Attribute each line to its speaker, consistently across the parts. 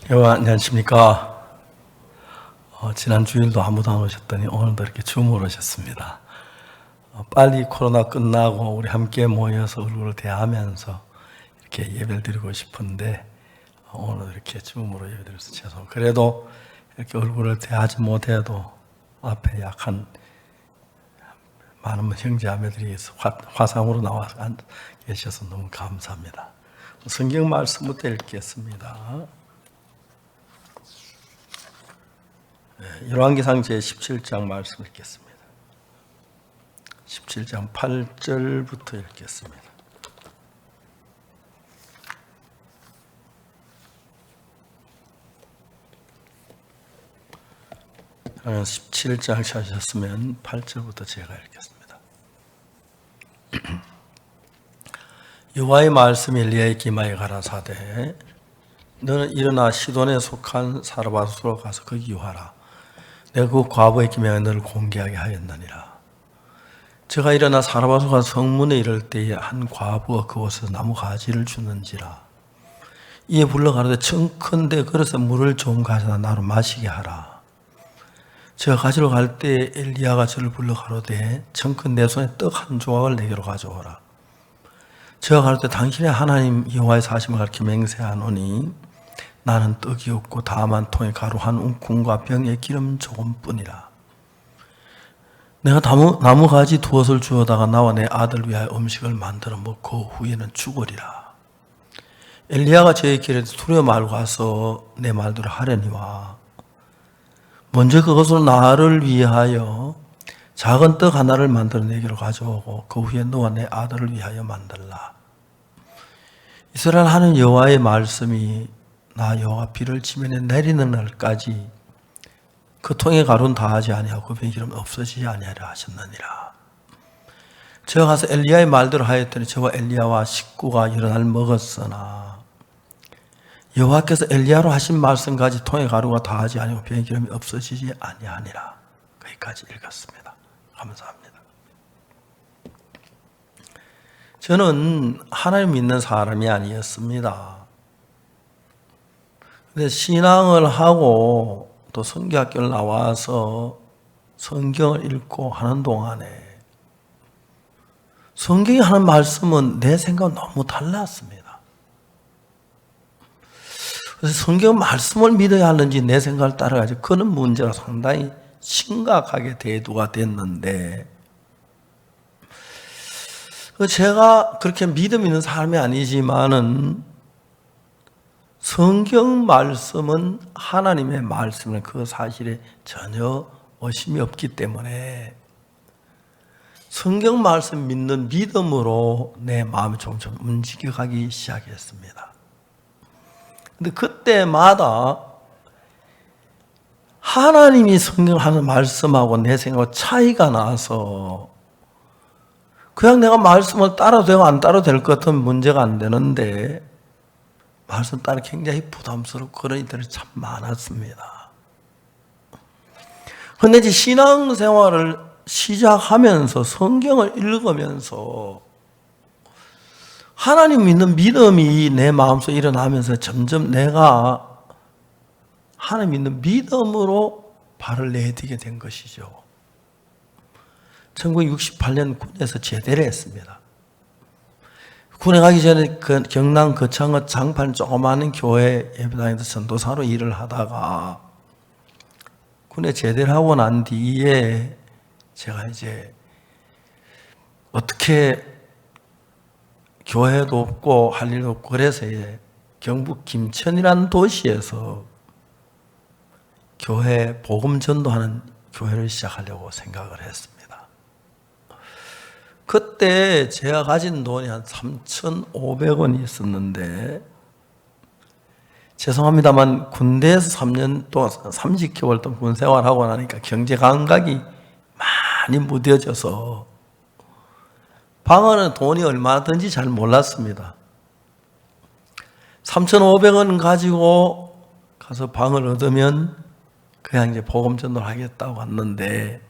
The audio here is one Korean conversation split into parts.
Speaker 1: 안녕하십니까. 지난 주일도 아무도 안 오셨더니 오늘도 이렇게 줌으로 오셨습니다. 빨리 코로나 끝나고 우리 함께 모여서 얼굴을 대하면서 이렇게 예배를 드리고 싶은데 오늘 이렇게 줌으로 예배 드려서 죄송합니다. 그래도 이렇게 얼굴을 대하지 못해도 앞에 약한 많은 형제자매들이 화상으로 나와 계셔서 너무 감사합니다. 성경 말씀부터 읽겠습니다. 열왕기상 제17장 말씀 읽겠습니다. 17장 8절부터 읽겠습니다. 17장 찾으셨으면 8절부터 제가 읽겠습니다. 여호와의 말씀이 엘리야에게 임하여 가라사대 너는 일어나 시돈에 속한 사르밧으로 가서 거기 유하라. 내가 그 과부에게 명하여 너를 공개하게 하였느니라. 저가 일어나 사르밧으로 가서 성문에 이를 때에 한 과부가 그곳에서 나무 가지를 주는지라. 이에 불러 가로되 청컨대 그릇에 물을 좀 가져다 나로 마시게 하라. 저가 가지러 갈 때에 엘리야가 저를 불러 가로되 청컨 내 손에 떡 한 조각을 내게로 가져오라. 저가 가로되 당신의 하나님 여호와의 사심을 가르쳐 맹세하노니 나는 떡이 없고 다만 통에 가루 한 움큼과 병에 기름 조금뿐이라. 내가 나무 가지 두엇을 주어다가 나와 내 아들 위하여 음식을 만들어 먹고 후에는 죽으리라. 엘리야가 저에게 이르되 두려워 말고 가서 내 말대로 하려니와 먼저 그것으로 나를 위하여 작은 떡 하나를 만들어 내게로 가져오고 그 후에 너와 내 아들을 위하여 만들라. 이스라엘 하는 여호와의 말씀이 나 여호와 비를 지면에 내리는 날까지 그 통에 가루는 다하지 아니하고 그 병에 기름 없어지지 아니하리라 하셨느니라. 저가 가서 엘리야의 말대로 하였더니 저와 엘리야와 식구가 여러 날 먹었으나 여호와께서 엘리야로 하신 말씀까지 통에 가루가 다하지 아니하고 병에 기름이 없어지지 아니하니라. 거기까지 읽었습니다. 감사합니다. 저는 하나님 믿는 사람이 아니었습니다. 근데 신앙을 하고 또 성경학교를 나와서 성경을 읽고 하는 동안에 성경이 하는 말씀은 내 생각은 너무 달랐습니다. 그래서 성경 말씀을 믿어야 하는지 내 생각을 따라가지 그런 문제가 상당히 심각하게 대두가 됐는데 제가 그렇게 믿음 있는 사람이 아니지만은 성경 말씀은 하나님의 말씀은 그 사실에 전혀 의심이 없기 때문에 성경 말씀 믿는 믿음으로 내 마음이 점점 움직여가기 시작했습니다. 근데 그때마다 하나님이 성경 하는 말씀하고 내 생각하고 차이가 나서 그냥 내가 말씀을 따라도 되고 안 따라도 될 것 같으면 문제가 안 되는데 말씀 따라 굉장히 부담스럽고 그런 일들이 참 많았습니다. 그런데 이제 신앙생활을 시작하면서 성경을 읽으면서 하나님 믿는 믿음이 내 마음속에 일어나면서 점점 내가 하나님 믿는 믿음으로 발을 내디게 된 것이죠. 1968년 군에서 제대를 했습니다. 군에 가기 전에 경남 거창의 장판 조그마한 교회 예배당에서 전도사로 일을 하다가 군에 제대를 하고 난 뒤에 제가 이제 어떻게 교회도 없고 할 일도 없고 그래서 이제 경북 김천이라는 도시에서 교회 복음 전도하는 교회를 시작하려고 생각을 했습니다. 그때 제가 가진 돈이 한 3,500원이 있었는데 죄송합니다만 군대에서 3년 동안 30개월 동안 군 생활하고 나니까 경제 감각이 많이 무뎌져서 방어는 돈이 얼마든지 잘 몰랐습니다. 3,500원 가지고 가서 방을 얻으면 그냥 이제 복음 전도를 하겠다고 왔는데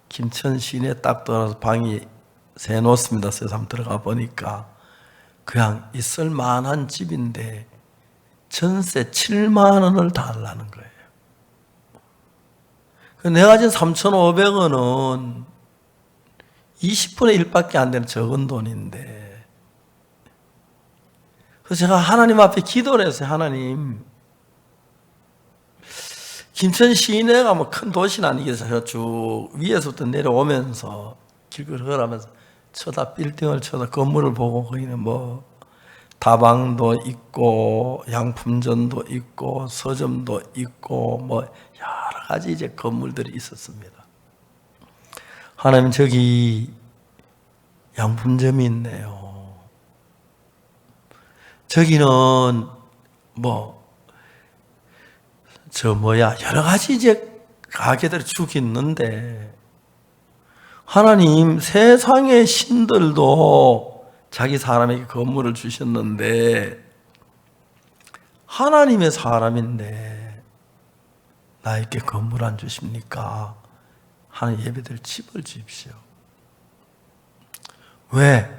Speaker 1: 김천 시내 딱 들어가서 방이 새 놓습니다. 그래서 한번 들어가 보니까 그냥 있을 만한 집인데 전세 7만 원을 달라는 거예요. 내가 진 3,500원은 20분의 1밖에 안 되는 적은 돈인데, 그래서 제가 하나님 앞에 기도를 했어요. 하나님, 김천 시내가 뭐 큰 도시는 아니겠어요. 쭉 위에서부터 내려오면서 길을 걸어가면서 빌딩을 쳐다 건물을 보고 거기는 뭐 다방도 있고 양품점도 있고 서점도 있고 뭐 여러 가지 이제 건물들이 있었습니다. 하나님, 저기 양품점이 있네요. 저기는 여러 가지 이제 가게들이 쭉 있는데, 하나님, 세상의 신들도 자기 사람에게 건물을 주셨는데, 하나님의 사람인데 나에게 건물 안 주십니까? 하나님, 예배드릴 집을 주십시오. 왜?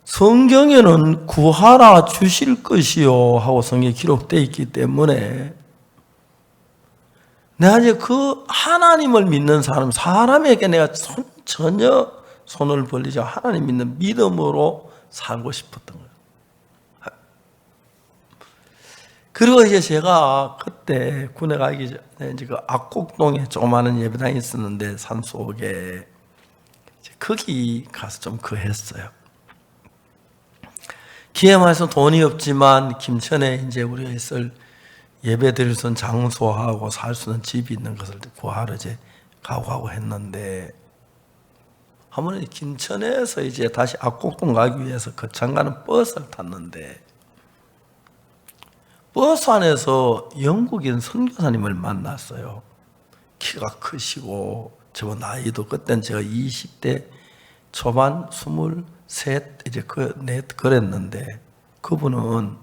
Speaker 1: 성경에는 구하라 주실 것이요 하고 성경에 기록되어 있기 때문에, 내가 이제 그 하나님을 믿는 사람에게 내가 전혀 손을 벌리지 않고 하나님 믿는 믿음으로 살고 싶었던 거예요. 그리고 이제 제가 그때 군에 가기 전에 이제 그 악곡동에 조그마한 예배당이 있었는데, 산속에 거기 가서 좀 거했어요. 기회 말해서 돈이 없지만 김천에 이제 우리가 있을 예배 드릴 수 있는 장소하고 살 수 있는 집이 있는 것을 구하러 이제 가고 했는데, 한 번은 김천에서 이제 다시 악곡동 가기 위해서 거창 가는 버스를 탔는데, 버스 안에서 영국인 선교사님을 만났어요. 키가 크시고, 저 나이도 그때는 제가 20대 초반 23 이제 그랬는데, 그분은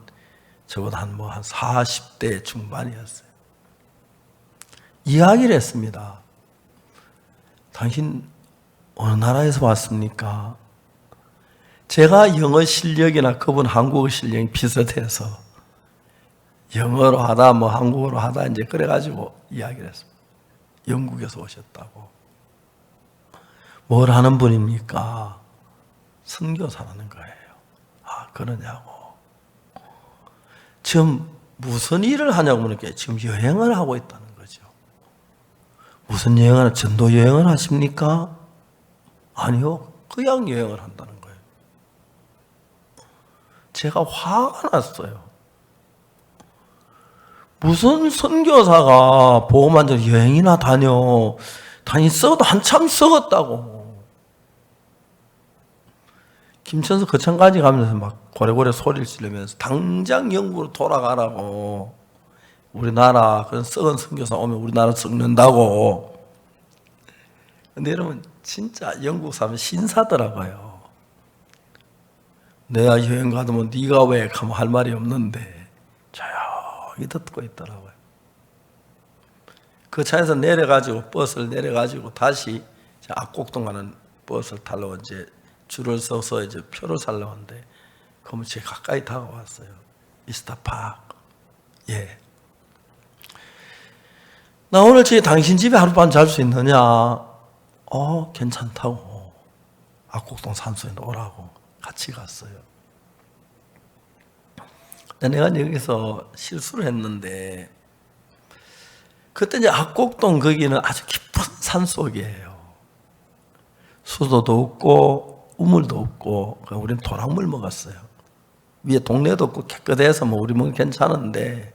Speaker 1: 저보다 한 40대 중반이었어요. 이야기를 했습니다. 당신 어느 나라에서 왔습니까? 제가 영어 실력이나 그분 한국어 실력이 비슷해서 영어로 하다 한국어로 하다 이제 그래가지고 이야기를 했습니다. 영국에서 오셨다고. 뭘 하는 분입니까? 선교사라는 거예요. 아, 그러냐고. 지금 무슨 일을 하냐고 물으니까 지금 여행을 하고 있다는 거죠. 무슨 여행을, 전도 여행을 하십니까? 아니요, 그냥 여행을 한다는 거예요. 제가 화가 났어요. 무슨 선교사가 복음만 전 여행이나 썩어도 한참 썩었다고. 김천서 거창까지 가면서 막 고래고래 소리를 지르면서 당장 영국으로 돌아가라고, 우리나라 그런 썩은 선교사 오면 우리나라 썩는다고. 근데 여러분, 진짜 영국 사람은 신사더라고요. 내가 여행 가면 네가 왜 가면 할 말이 없는데 조용히 듣고 있더라고요. 그 차에서 내려가지고 버스를 내려가지고 다시 악곡동 가는 버스를 타러 이제 줄을 서서 이제 표를 살려고 하는데, 그러면 제 가까이 다가왔어요. 미스터 팍. 예. 나 오늘 당신 집에 하룻밤 잘 수 있느냐? 괜찮다고. 악곡동 산소에 오라고 같이 갔어요. 내가 여기서 실수를 했는데, 그때 이제 악곡동 거기는 아주 깊은 산속이에요. 수도도 없고 우물도 없고, 우리는 도랑물 먹었어요. 위에 동네도 없고 깨끗해서 우리 먹으면 괜찮은데,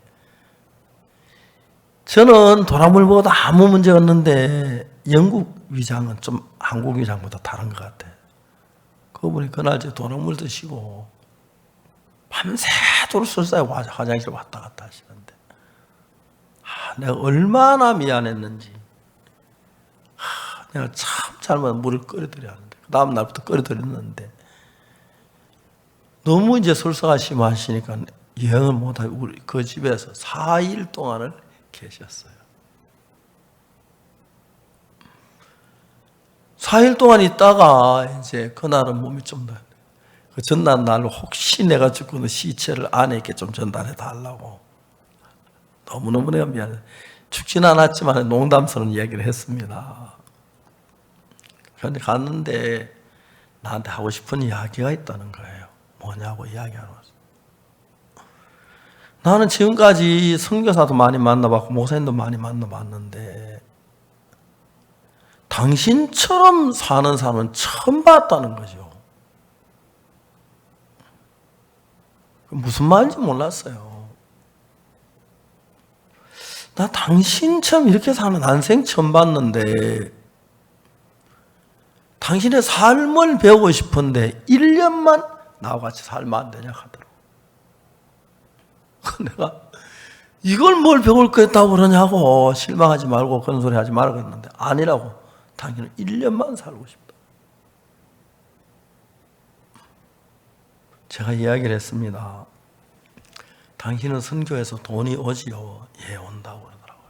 Speaker 1: 저는 도랑물 먹어도 아무 문제가 없는데 영국 위장은 좀 한국 위장보다 다른 것 같아요. 그분이 그날 제 도랑물 드시고 밤새도록 술사에 화장실 왔다 갔다 하시는데, 내가 얼마나 미안했는지. 내가 참 잘못 물을 끓여드려야 하는데, 그 다음 날부터 끓여드렸는데, 너무 이제 설사가 심하시니까 여행을 못하고 우리 그 집에서 4일 동안을 계셨어요. 4일 동안 있다가 이제 그날은 몸이 좀 나요. 그 전날 날 혹시 내가 죽고는 시체를 아내에게 좀 전달해 달라고. 너무너무 내가 미안해. 죽진 않았지만 농담스러운 이야기를 했습니다. 그런데 갔는데 나한테 하고 싶은 이야기가 있다는 거예요. 뭐냐고 이야기하러 왔어요. 나는 지금까지 선교사도 많이 만나봤고 목사님도 많이 만나봤는데 당신처럼 사는 사람은 처음 봤다는 거죠. 무슨 말인지 몰랐어요. 나 당신처럼 이렇게 사는 난생 처음 봤는데 당신의 삶을 배우고 싶은데 1년만 나와 같이 살면 안 되냐 하더라고. 내가 이걸 뭘 배울 거 있다고 그러냐고 실망하지 말고 그런 소리 하지 말라고 했는데 아니라고. 당신은 1년만 살고 싶다. 제가 이야기를 했습니다. 당신은 선교에서 돈이 오지요? 예, 온다고 그러더라고요.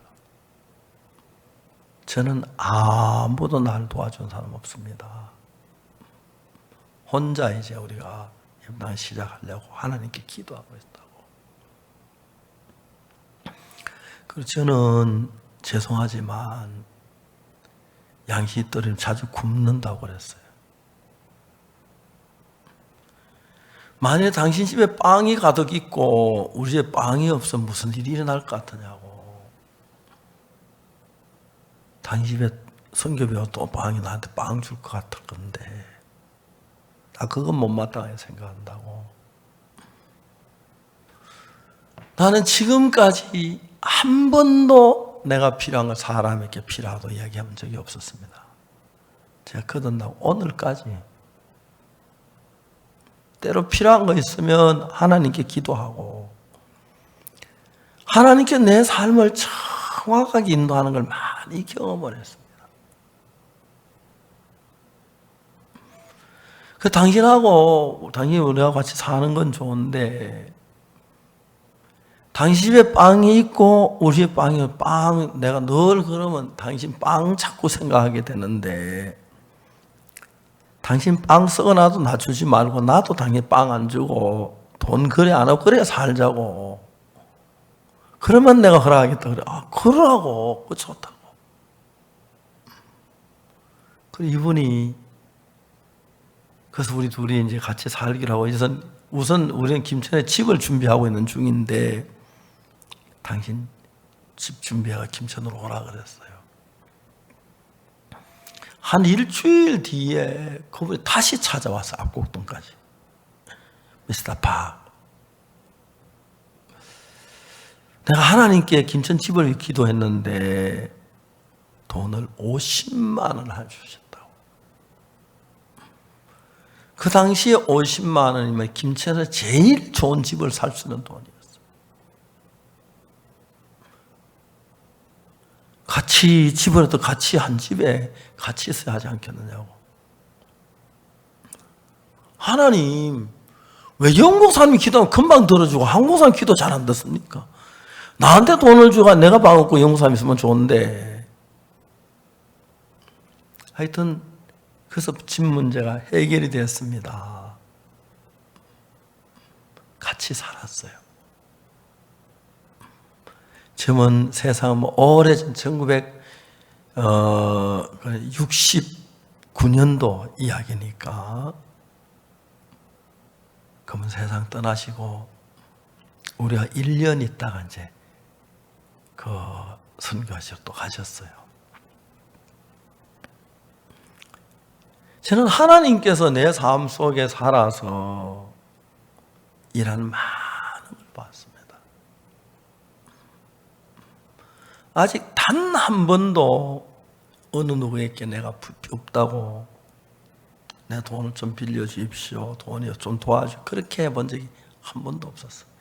Speaker 1: 저는 아무도 날 도와준 사람 없습니다. 혼자 이제 우리가 입당 시작하려고 하나님께 기도하고 있다고. 그리고 저는 죄송하지만 양식이 떨어지면 자주 굶는다고 그랬어요. 만약에 당신 집에 빵이 가득 있고 우리 집에 빵이 없으면 무슨 일이 일어날 것 같으냐고. 당신 집에 선교비가 또 빵이 나한테 빵 줄 것 같을 건데 나 그건 못마땅하게 생각한다고. 나는 지금까지 한 번도 내가 필요한 걸 사람에게 필요하다고 이야기한 적이 없었습니다. 제가 거듭나고 오늘까지 때로 필요한 거 있으면 하나님께 기도하고 하나님께 내 삶을 정확하게 인도하는 걸 많이 경험을 했습니다. 그 당신하고 당신이 우리가 같이 사는 건 좋은데 당신 집에 빵이 있고 우리 집에 빵이 있고 빵 내가 늘 그러면 당신 빵 자꾸 생각하게 되는데 당신 빵 썩어놔도 나 주지 말고 나도 당신 빵 안 주고 돈 거래 안 하고 그래야 살자고. 그러면 내가 허락하겠다 그래. 아 그러라고. 그 좋다고. 그 이분이 그래서 우리 둘이 이제 같이 살기로 하고 우선 우리는 김천에 집을 준비하고 있는 중인데 당신 집 준비하고 김천으로 오라 그랬어요. 한 일주일 뒤에 그분이 다시 찾아와서 압곡동까지. 미스터 박. 내가 하나님께 김천 집을 기도했는데 돈을 50만 원을 주셨다고. 그 당시에 50만 원이면 김천에서 제일 좋은 집을 살 수 있는 돈이었어요. 같이 집으로도 같이 한 집에 같이 있어야 하지 않겠느냐고. 하나님 왜 영국 사람이 기도하면 금방 들어주고 한국 사람 기도 잘 안 듣습니까? 나한테 돈을 주고 내가 방 없고 영국 사람 있으면 좋은데. 하여튼 그래서 집 문제가 해결이 됐습니다. 같이 살았어요. 지금은 세상은 오래전 1969년도 이야기니까 그러면 세상 떠나시고 우리가 1년 있다가 이제 그 선교하시러 또 가셨어요. 저는 하나님께서 내 삶 속에 살아서 일하는 많은 걸 봤습니다. 아직 단 한 번도 어느 누구에게 내가 부피 없다고 내 돈을 좀 빌려주십시오. 돈이 좀 도와주십시오. 그렇게 해본 적이 한 번도 없었습니다.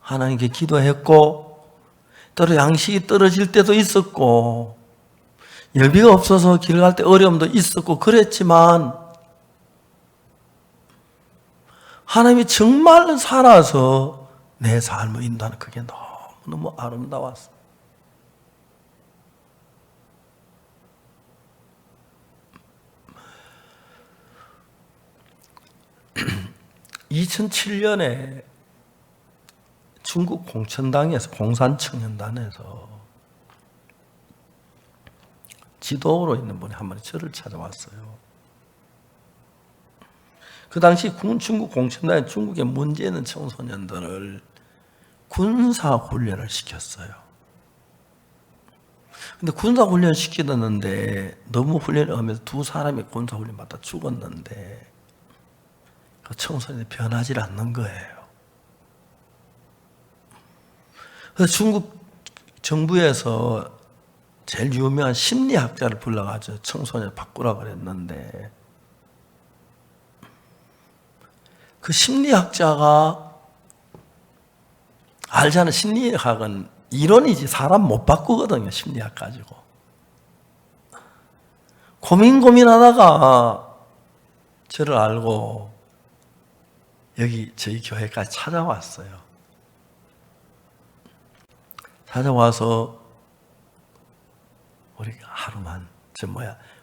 Speaker 1: 하나님께 기도했고 때로 양식이 떨어질 때도 있었고 열비가 없어서 길 갈 때 어려움도 있었고 그랬지만 하나님이 정말 살아서 내 삶을 인도하는 그게 너무 아름다웠어요. 2007년에 중국 공천당에서 공산청년단에서 지도로 있는 분이 한 분이 저를 찾아왔어요. 그 당시 중국 공천당에 중국의 문제 있는 청소년들을 군사훈련을 시켰어요. 근데 군사훈련 시키는데 너무 훈련을 하면서 두 사람이 군사훈련 받다 죽었는데 그 청소년이 변하지 않는 거예요. 그래서 중국 정부에서 제일 유명한 심리학자를 불러가지고 청소년을 바꾸라 그랬는데 그 심리학자가 알잖아요. 심리학은 이론이지 사람 못 바꾸거든요. 심리학 가지고. 고민하다가 저를 알고 여기 저희 교회까지 찾아왔어요. 찾아와서 우리 하루만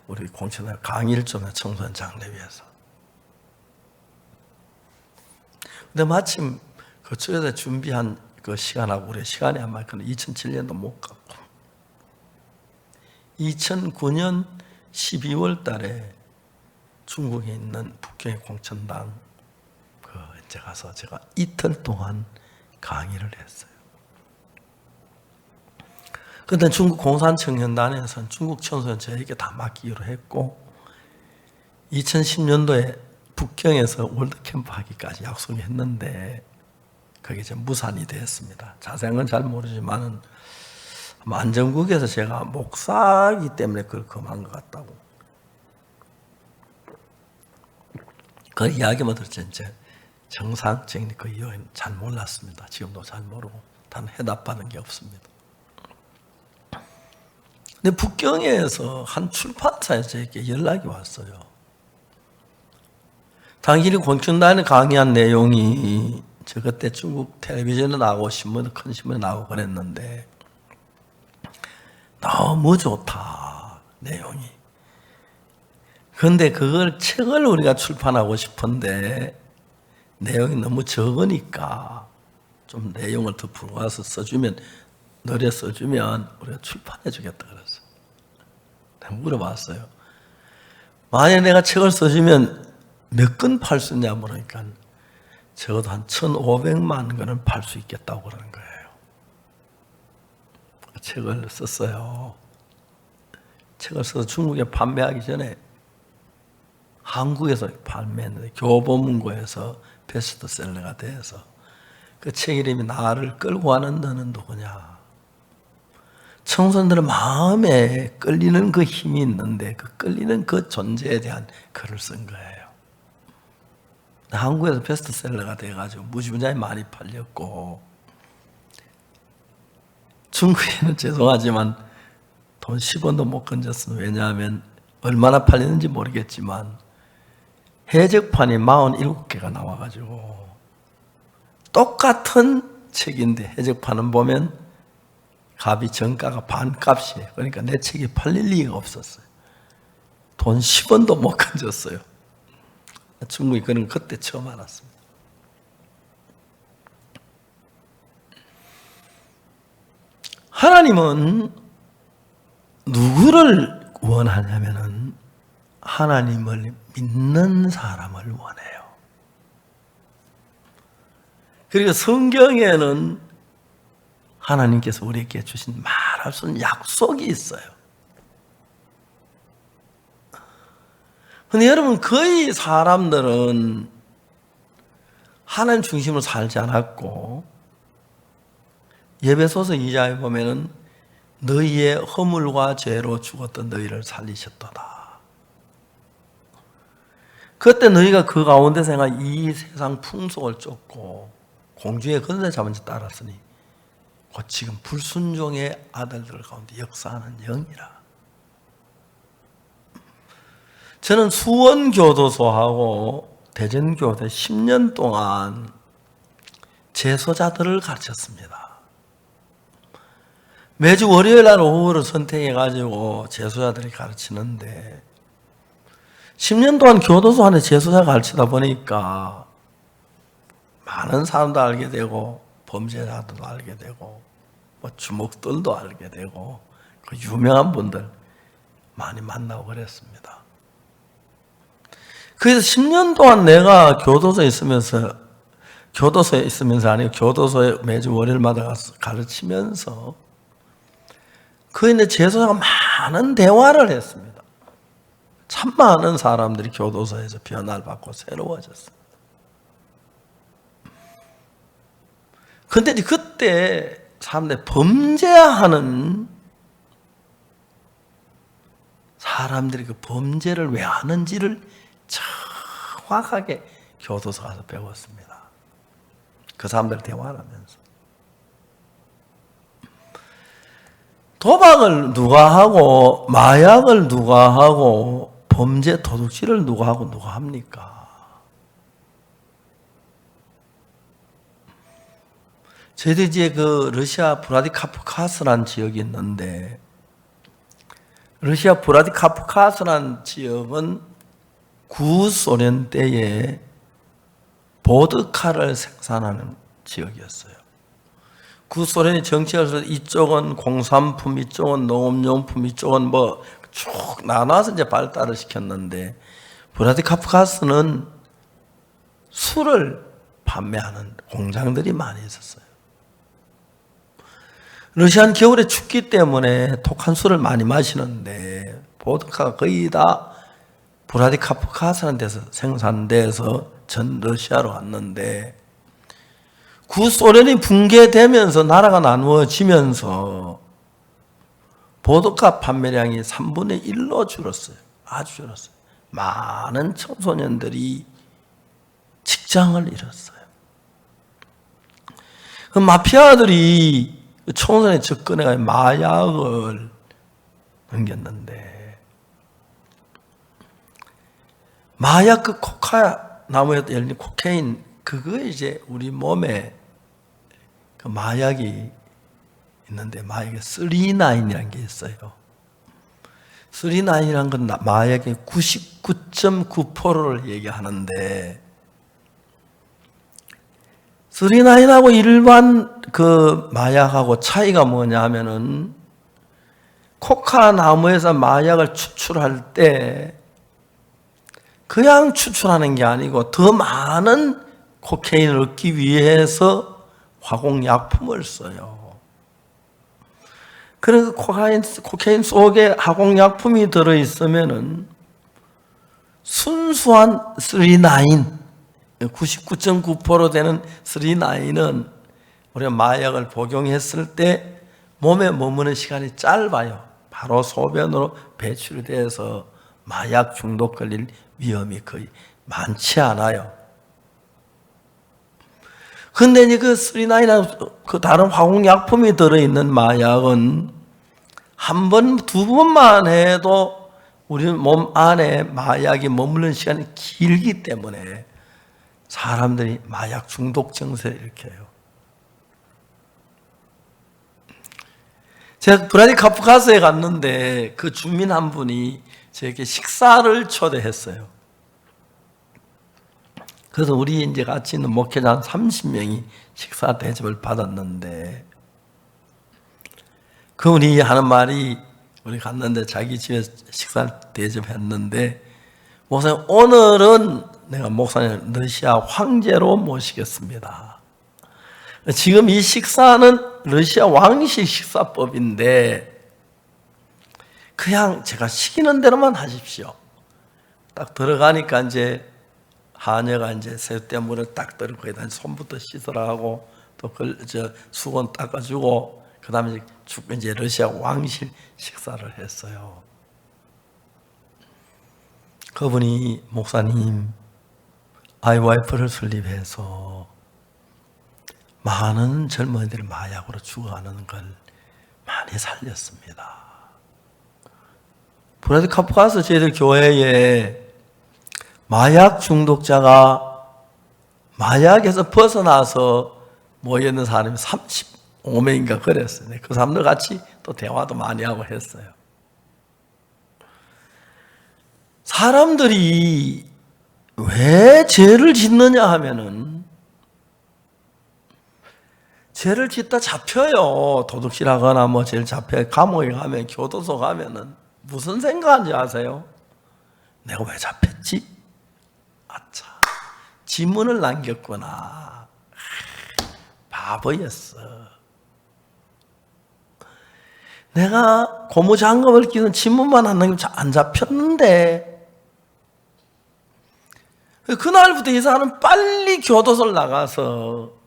Speaker 1: 우리 공천을 강의를 좀 해 청소년 장례위에서. 근데 마침 그쪽에서 준비한 그 시간하고 우리 시간이 안 맞거든. 2007년도 못 갔고 2009년 12월 달에 중국에 있는 북경의 공천당 이제 가서 제가 이틀 동안 강의를 했어요. 그때 중국 공산청년단에서는 중국 청소년 저에게 다 맡기기로 했고 2010년도에 북경에서 월드캠프 하기까지 약속을 했는데 그게 이제 무산이 되었습니다. 자세한 건 잘 모르지만은 안전국에서 제가 목사이기 때문에 그걸 금한 것 같다고. 그 이야기만 들었지 이제 정상적인 그 이유는 잘 몰랐습니다. 지금도 잘 모르고 단 해답받은 게 없습니다. 근데 북경에서 한 출판사에서 저에게 연락이 왔어요. 당신이 공천단에 강의한 내용이 저 그때 중국 텔레비전에 나오고 큰 신문에 나오고 그랬는데 너무 좋다 내용이. 그런데 그걸 책을 우리가 출판하고 싶은데 내용이 너무 적으니까 좀 내용을 더 풀어와서 써주면 노래 써주면 우리가 출판해 주겠다 그랬어요. 내가 물어봤어요. 만약에 내가 책을 써주면 몇 권 팔 수 있냐 물으니까 적어도 한 1,500만 권은 팔 수 있겠다고 그러는 거예요. 책을 썼어요. 책을 써서 중국에 판매하기 전에 한국에서 판매했는데 교보문고에서 베스트셀러가 돼서 그 책 이름이 나를 끌고 가는 너는 누구냐. 청소년들의 마음에 끌리는 그 힘이 있는데 그 끌리는 그 존재에 대한 글을 쓴 거예요. 한국에서 베스트셀러가 돼가지고 무지무지하게 많이 팔렸고 중국에는 죄송하지만 돈 10원도 못 건졌어요. 왜냐하면 얼마나 팔렸는지 모르겠지만 해적판이 47개가 나와가지고 똑같은 책인데 해적판은 보면 값이 정가가 반값이에요. 그러니까 내 책이 팔릴 리가 없었어요. 돈 10원도 못 건졌어요. 중국이 그런 그때 처음 알았습니다. 하나님은 누구를 원하냐면은 하나님을 믿는 사람을 원해요. 그리고 성경에는 하나님께서 우리에게 주신 말할 수 없는 약속이 있어요. 근데 여러분 거의 사람들은 하나님 중심으로 살지 않았고 예배소서 2장에 보면은 너희의 허물과 죄로 죽었던 너희를 살리셨도다. 그때 너희가 그 가운데 생각 이 세상 풍속을 쫓고 공중의 권세 잡은 자 따랐으니 곧 지금 불순종의 아들들 가운데 역사하는 영이라. 저는 수원교도소하고 대전교대 10년 동안 재소자들을 가르쳤습니다. 매주 월요일 날 오후를 선택해가지고 재소자들이 가르치는데 10년 동안 교도소 안에 재소자 가르치다 보니까 많은 사람도 알게 되고 범죄자들도 알게 되고 뭐 주목들도 알게 되고 그 유명한 분들 많이 만나고 그랬습니다. 그래서 10년 동안 내가 교도소에 있으면서 아니고 교도소에 매주 월요일마다 가서 가르치면서 그인의 재소자가 많은 대화를 했습니다. 참 많은 사람들이 교도소에서 변화를 받고 새로워졌습니다. 근데 그때 사람들이 범죄하는 사람들이 그 범죄를 왜 하는지를 정확하게 교도소 가서 배웠습니다. 그 사람들 대화를 하면서. 도박을 누가 하고 마약을 누가 하고 범죄 도둑질을 누가 하고 누가 합니까? 저희들 이제 그 러시아 브라디카프카스라는 지역이 있는데 러시아 브라디카프카스라는 지역은 구소련 때에 보드카를 생산하는 지역이었어요. 구소련이 정치해서 이쪽은 공산품, 이쪽은 농업용품, 이쪽은 뭐 쭉 나눠서 이제 발달을 시켰는데 브라디카프카스는 술을 판매하는 공장들이 많이 있었어요. 러시아는 겨울에 춥기 때문에 독한 술을 많이 마시는데 보드카가 거의 다 브라디카프카스라는 데서 생산돼서 전 러시아로 왔는데 구소련이 붕괴되면서 나라가 나누어지면서 보드카 판매량이 3분의 1로 줄었어요. 아주 줄었어요. 많은 청소년들이 직장을 잃었어요. 그 마피아들이 청소년에 접근해서 마약을 넘겼는데 마약 그 코카 나무에 열린 코케인 그거 이제 우리 몸에 그 마약이 있는데 마약에 쓰리나인이라는 게 있어요. 쓰리나인이라는 건 마약의 99.9%를 얘기하는데 쓰리나인하고 일반 그 마약하고 차이가 뭐냐 하면은 코카 나무에서 마약을 추출할 때 그냥 추출하는 게 아니고 더 많은 코케인을 얻기 위해서 화공약품을 써요. 그래서 코케인 속에 화공약품이 들어있으면은 순수한 쓰리나인 99.9% 되는 쓰리나인은 우리가 마약을 복용했을 때 몸에 머무는 시간이 짧아요. 바로 소변으로 배출이 돼서 마약 중독 걸릴 위험이 거의 많지 않아요. 근데 이제 그 쓰리나인이나 그 다른 화공약품이 들어있는 마약은 한 번, 두 번만 해도 우리 몸 안에 마약이 머무는 시간이 길기 때문에 사람들이 마약 중독 증세를 일으켜요. 제가 브라디카프카스에 갔는데 그 주민 한 분이 저에게 식사를 초대했어요. 그래서 우리 이제 같이 있는 목회자 한 30명이 식사 대접을 받았는데 그분이 하는 말이 우리 갔는데 자기 집에 식사 대접했는데 목사님 오늘은 내가 목사님 러시아 황제로 모시겠습니다. 지금 이 식사는 러시아 왕실 식사법인데 그냥 제가 시키는 대로만 하십시오. 딱 들어가니까 이제 하녀가 이제 새우대물을 딱 들고 거기다 손부터 씻으라 하고 또 수건 닦아주고 그 다음에 이제 러시아 왕실 식사를 했어요. 그분이 목사님 IYF를 설립해서 많은 젊은이들이 마약으로 죽어가는 걸 많이 살렸습니다. 브라디카프카스 저희들 교회에 마약 중독자가 마약에서 벗어나서 모여있는 사람이 35명인가 그랬어요. 그 사람들 같이 또 대화도 많이 하고 했어요. 사람들이 왜 죄를 짓느냐 하면은 죄를 짓다 잡혀요. 도둑질하거나 뭐 죄를 잡혀 감옥에 가면, 교도소 가면은 무슨 생각하는지 아세요? 내가 왜 잡혔지? 아차, 지문을 남겼구나. 바보였어. 내가 고무장갑을 끼는 지문만 안 남기면 안 잡혔는데. 그날부터 이 사람은 빨리 교도소를 나가서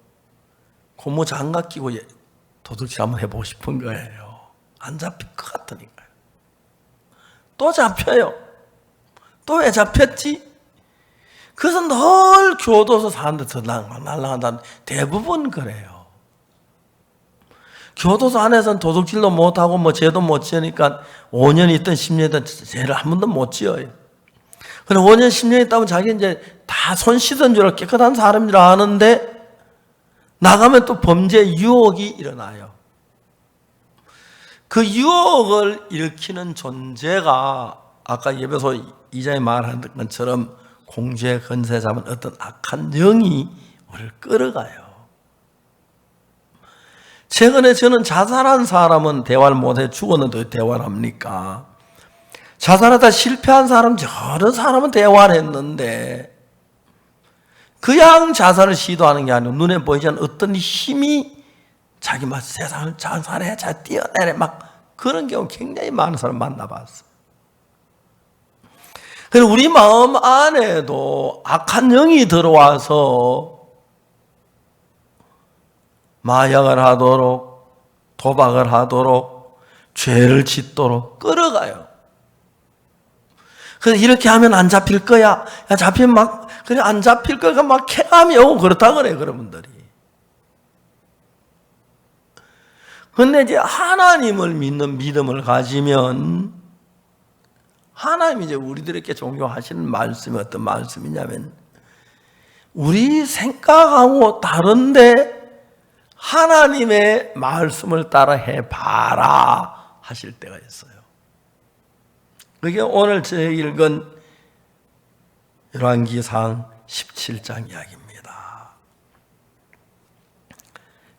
Speaker 1: 고무장갑 끼고 도둑질 한번 해보고 싶은 거예요. 안 잡힐 것 같으니까요. 또 잡혀요. 또 왜 잡혔지? 그래서 늘 교도소 사람들 날라간다는, 대부분 그래요. 교도소 안에서는 도둑질도 못하고 뭐 죄도 못 지으니까 5년 있든 10년 있든 죄를 한 번도 못 지어요. 그래 5년 10년 있다면 자기 이제 다 손 씻은 줄 알고 깨끗한 사람인 줄 아는데 나가면 또 범죄 유혹이 일어나요. 그 유혹을 일으키는 존재가 아까 예배소 2장에 말한 것처럼 공주의 건세 잡은 어떤 악한 영이 우리를 끌어가요. 최근에 저는 자살한 사람은 대화를 못해 죽었는데 대화를 합니까? 자살하다 실패한 사람, 여러 사람은 대화를 했는데 그냥 자살을 시도하는 게 아니고 눈에 보이지 않는 어떤 힘이 자기 막 세상을 자살해, 잘 뛰어내려 막 그런 경우 굉장히 많은 사람 만나봤어요. 그래서 우리 마음 안에도 악한 영이 들어와서 마약을 하도록, 도박을 하도록, 죄를 짓도록 끌어가요. 그래서 이렇게 하면 안 잡힐 거야. 야, 잡히면 막, 그래, 안 잡힐 거가 막 쾌감이 오고 그렇다 그래요, 여러분들이. 근데 이제 하나님을 믿는 믿음을 가지면 하나님이 이제 우리들에게 종용하시는 말씀이 어떤 말씀이냐면 우리 생각하고 다른데 하나님의 말씀을 따라 해봐라 하실 때가 있어요. 그게 오늘 제가 읽은 열왕기상 17장 이야기입니다.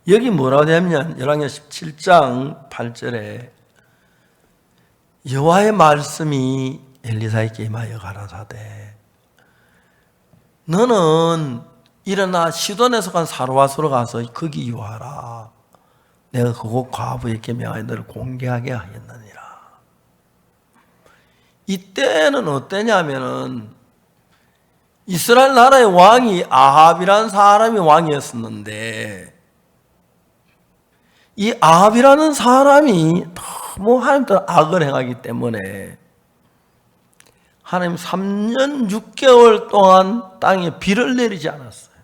Speaker 1: 여기 뭐라고 되냐면 열왕기 17장 8절에 여호와의 말씀이 엘리사에게 임하여 가라사대 너는 일어나 시돈에 속한 사르밧으로 가서 거기 유하라. 내가 그곳 과부에게 명하여 너를 공개하게 하겠느니라. 이때는 어땠냐면은 이스라엘 나라의 왕이 아합이라는 사람이 왕이었었는데 이 아합이라는 사람이 너무 하나님께 악을 행하기 때문에 하나님 3년 6개월 동안 땅에 비를 내리지 않았어요.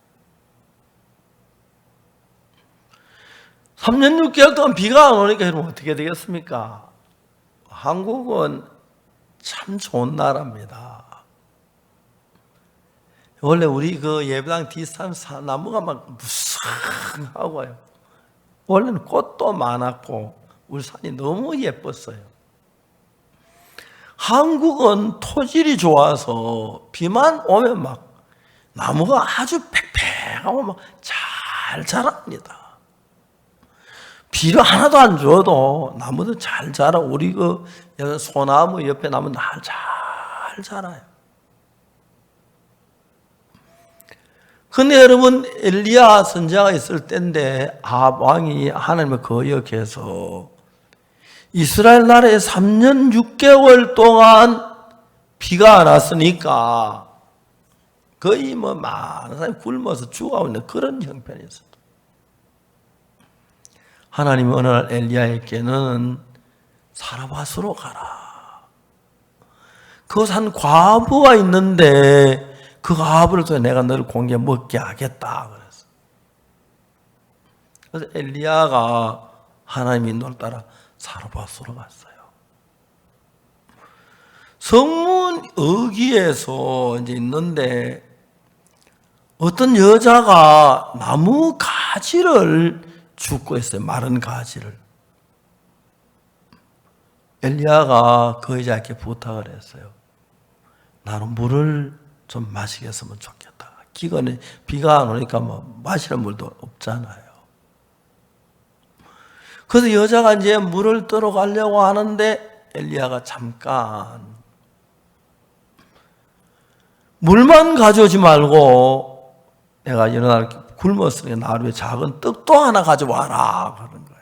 Speaker 1: 3년 6개월 동안 비가 안 오니까 여러분 어떻게 되겠습니까? 한국은 참 좋은 나라입니다. 원래 우리 그 예배당 뒷산 나무가 막 무성하고요. 원래는 꽃도 많았고 울산이 너무 예뻤어요. 한국은 토질이 좋아서 비만 오면 막 나무가 아주 팽팽하고 막 잘 자랍니다. 비를 하나도 안 줘도 나무도 잘 자라. 우리 그 소나무 옆에 나무는 잘 자라요. 근데 여러분 엘리야 선지자가 있을 때인데 아합 왕이 하나님을 거역해서 이스라엘 나라에 3년 6개월 동안 비가 안 왔으니까 거의 뭐 많은 사람이 굶어서 죽어오는 그런 형편이었어요. 하나님이 어느 날 엘리야에게는 사르밧으로 가라. 그곳 한 과부가 있는데 그 과부를 통해 내가 너를 공개 먹게 하겠다 그랬어. 그래서 엘리야가 하나님의 인도를 따라 사르밧으로 갔어요. 성문 어귀에서 이제 있는데 어떤 여자가 나무 가지를 줍고 있어요. 마른 가지를. 엘리야가 그 여자에게 부탁을 했어요. 나는 물을 좀 마시게 했으면 좋겠다. 기근에 비가 안 오니까 뭐 마시는 물도 없잖아요. 그래서 여자가 이제 물을 들어가려고 하는데 엘리야가 잠깐 물만 가져오지 말고 내가 일어날 굶었으니 나를 위해 작은 떡도 하나 가져와라 그러는 거예요.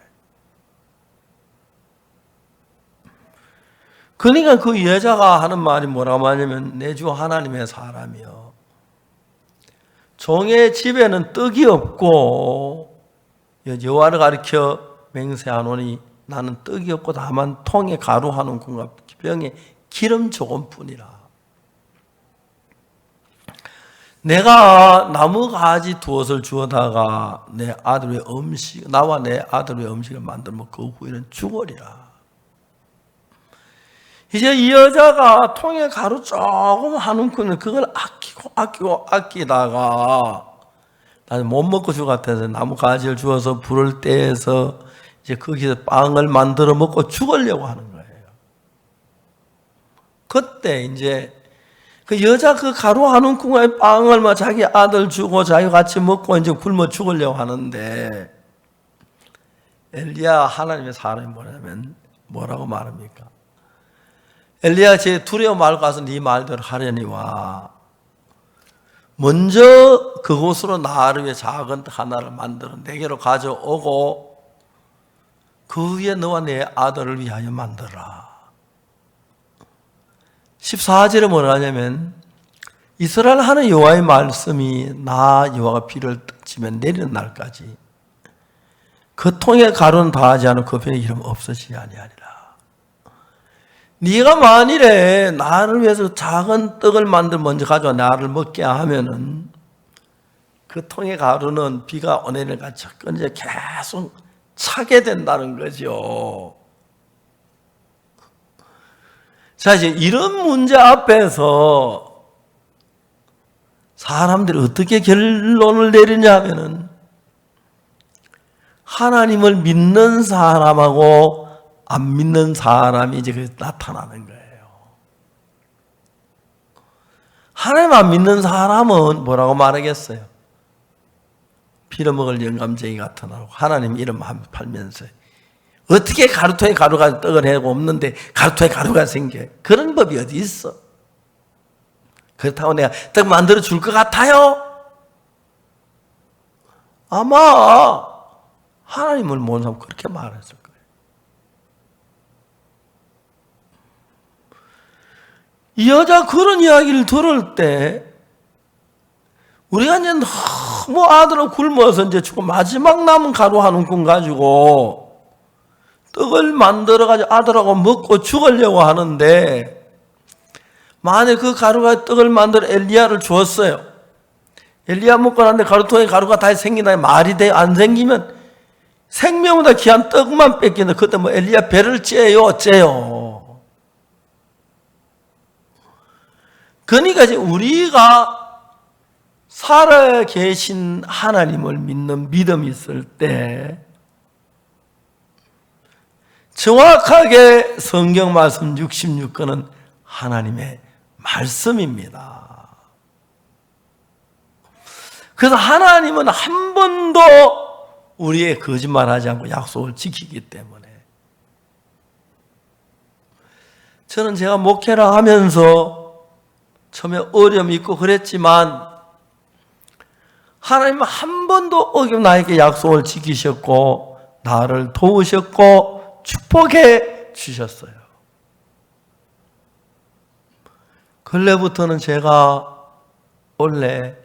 Speaker 1: 그러니까 그 여자가 하는 말이 뭐라고 하냐면 내 주 하나님의 사람이여 종의 집에는 떡이 없고 여호와를 가리켜 맹세하노니 나는 떡이 없고 다만 통에 가루 한 움큼과 병에 기름 조금뿐이라. 내가 나무 가지 두엇을 주어다가 내 아들의 음식 나와 내 아들의 음식을 만들면 그 후에는 죽으리라. 이제 이 여자가 통에 가루 조금 한 움큼을 그걸 아끼다가 나는 못 먹고 죽을 것 같아서 나무 가지를 주어서 불을 떼서 이제 거기서 빵을 만들어 먹고 죽으려고 하는 거예요. 그때 이제 그 여자 그 가루 한 움큼의 빵을 자기 아들 주고 자기 같이 먹고 이제 굶어 죽으려고 하는데 엘리야 하나님의 사람이 뭐라고 말합니까? 엘리야 제 두려워 말고 가서 네 말대로 하려니와 먼저 그곳으로 나를 위해 작은 떡 하나를 만들어 내게로 가져오고 그 위에 너와 내 아들을 위하여 만들어라. 14절에 뭐라 하냐면 이스라엘 하는 여호와의 말씀이 나 여호와가 비를 뜯지면 내리는 날까지 그 통에 가루는 다하지 않은 그 병에 기름 없어지지 아니하리라. 네가 만일에 나를 위해서 작은 떡을 만들어 먼저 가져와 나를 먹게 하면은 그 통의 가루는 비가 오내는 같이 이제 계속 차게 된다는 거죠. 자, 이제 이런 문제 앞에서 사람들이 어떻게 결론을 내리냐 하면은 하나님을 믿는 사람하고 안 믿는 사람이 이제 나타나는 거예요. 하나님 안 믿는 사람은 뭐라고 말하겠어요? 빌어먹을 영감쟁이 같은 하고 하나님 이름 팔면서 어떻게 가루통에 가루가 떡을 해고 없는데 가루통에 가루가 생겨? 그런 법이 어디 있어? 그렇다고 내가 떡 만들어 줄 것 같아요? 아마 하나님을 모르는 사람 그렇게 말했을 거예요. 이 여자 그런 이야기를 들을 때 우리가 이제 너무 아들을 굶어서 이제 죽고 마지막 남은 가루 한 움큼 가지고 떡을 만들어가지고 아들하고 먹고 죽으려고 하는데 만약 그 가루가 떡을 만들어 엘리야를 주었어요. 엘리야 먹고 났는데 가루통에 가루가 다 생긴다 말이 돼. 안 생기면 생명보다 귀한 떡만 뺏기는데 그때 뭐 엘리야 배를 째요. 그러니까 이제 우리가 살아 계신 하나님을 믿는 믿음이 있을 때 정확하게 성경 말씀 66권은 하나님의 말씀입니다. 그래서 하나님은 한 번도 우리의 거짓말하지 않고 약속을 지키기 때문에 저는 제가 목회를 하면서 처음에 어려움이 있고 그랬지만 하나님은 한 번도 어김 나에게 약속을 지키셨고 나를 도우셨고 축복해 주셨어요. 근래부터는 제가 원래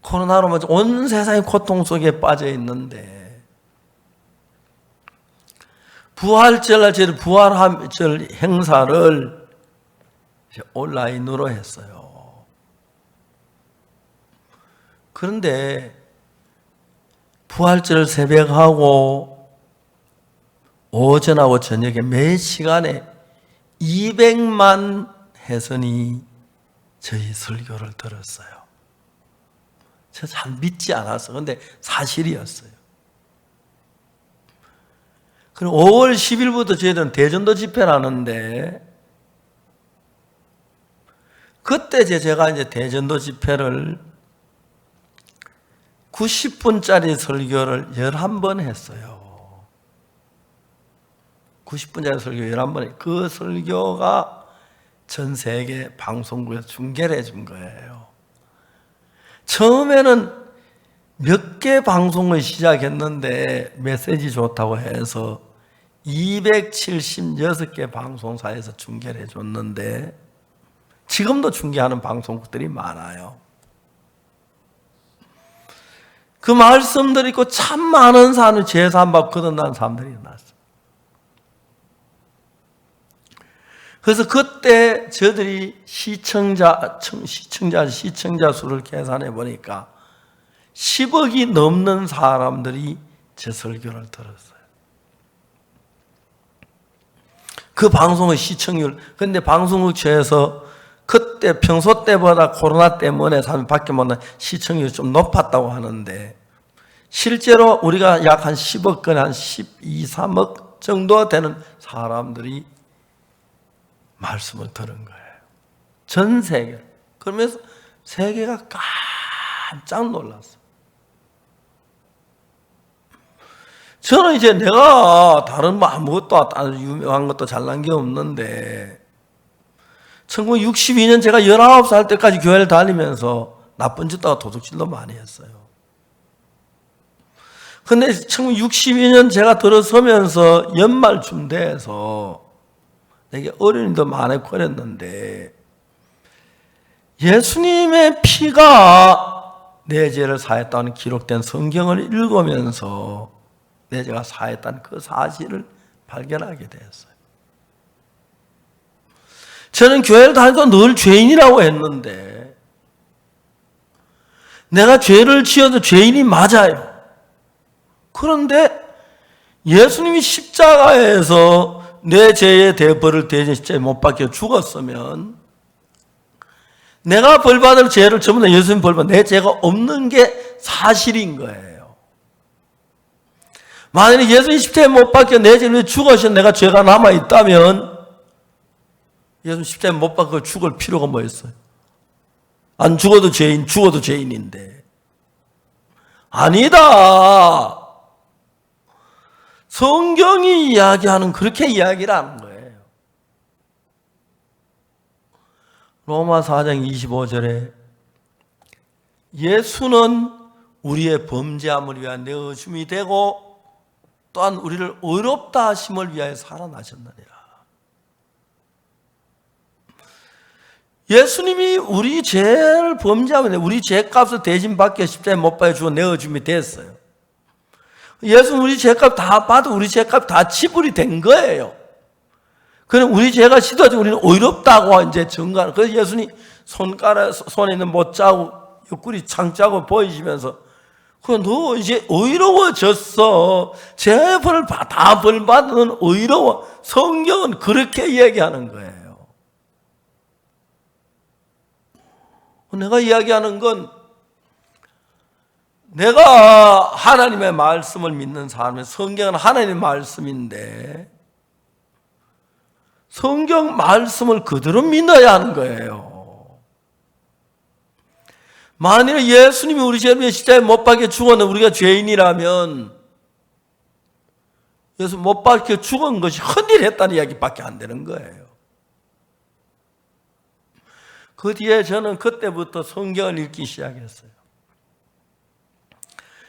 Speaker 1: 코로나로 온 세상이 고통 속에 빠져 있는데 부활절 행사를 온라인으로 했어요. 그런데 부활절 새벽하고 오전하고 저녁에 매 시간에 200만 회선이 저희 설교를 들었어요. 제가 잘 믿지 않았어. 근데 사실이었어요. 그리고 5월 10일부터 저희들은 대전도 집회를 하는데 그때 제가 이제 대전도 집회를 90분짜리 설교를 11번 했어요. 90분짜리 설교 11번에 그 설교가 전 세계 방송국에서 중계를 해준 거예요. 처음에는 몇 개 방송을 시작했는데 메시지 좋다고 해서 276개 방송사에서 중계를 해줬는데 지금도 중계하는 방송국들이 많아요. 그 말씀들 있고 참 많은 사람이 죄사함받고 거듭난 사람들이 일어났어요. 그래서 그때 저들이 시청자 수를 계산해 보니까 10억이 넘는 사람들이 제 설교를 들었어요. 그 방송의 시청률, 근데 방송국에서 그때 평소 때보다 코로나 때문에 사람이 밖에 못 나가 시청률이 좀 높았다고 하는데 실제로 우리가 약 한 10억 건 한 12, 3억 정도 되는 사람들이 말씀을 들은 거예요. 전 세계. 그러면서 세계가 깜짝 놀랐어요. 저는 이제 내가 다른 아무것도 유명한 것도 잘난 게 없는데 1962년 제가 19살 때까지 교회를 다니면서 나쁜 짓도 하고 도둑질도 많이 했어요. 근데 1962년 제가 들어서면서 연말쯤 돼서 내게 어려움도 많이 거렸는데 예수님의 피가 내 죄를 사했다는 기록된 성경을 읽으면서 내 죄가 사했다는 그 사실을 발견하게 되었어요. 저는 교회를 다니면서 늘 죄인이라고 했는데 내가 죄를 지어도 죄인이 맞아요. 그런데 예수님이 십자가에서 내 죄의 대벌을 대신 십자가에 못 박혀 죽었으면 내가 벌받을 죄를 전부 다 예수님 벌받아 내 죄가 없는 게 사실인 거예요. 만약에 예수님 십자가에 못 박혀 내 죄를 죽으셔서 내가 죄가 남아있다면 예수님 십자가에 못 박혀 죽을 필요가 뭐 있어요? 안 죽어도 죄인, 죽어도 죄인인데. 아니다. 성경이 이야기하는 그렇게 이야기를 하는 거예요. 로마 4장 25절에 예수는 우리의 범죄함을 위하여 내어줌이 되고 또한 우리를 의롭다 하심을 위하여 살아나셨느니라. 예수님이 우리 죄를 범죄하면 우리 죄값을 대신 받게 십자가에 못 박혀 주고 내어줌이 됐어요. 예수는 우리 죄값 다 받아 우리 죄값 다 지불이 된 거예요. 그럼 우리 죄가 씻어지고 우리는 의롭다고 이제 증거하는. 그래서 예수님 손에 있는 못자국 옆구리 창자국 보이시면서 너 이제 의로워졌어. 죄벌을 다 벌받는 의로워. 성경은 그렇게 얘기하는 거예요. 내가 이야기하는 건 내가 하나님의 말씀을 믿는 사람은 성경은 하나님의 말씀인데 성경 말씀을 그대로 믿어야 하는 거예요. 만일 예수님이 우리 죄를 위해 십자가에 못 박혀 죽었는데 우리가 죄인이라면 예수 못 박혀 죽은 것이 헛일 했다는 이야기밖에 안 되는 거예요. 그 뒤에 저는 그때부터 성경을 읽기 시작했어요.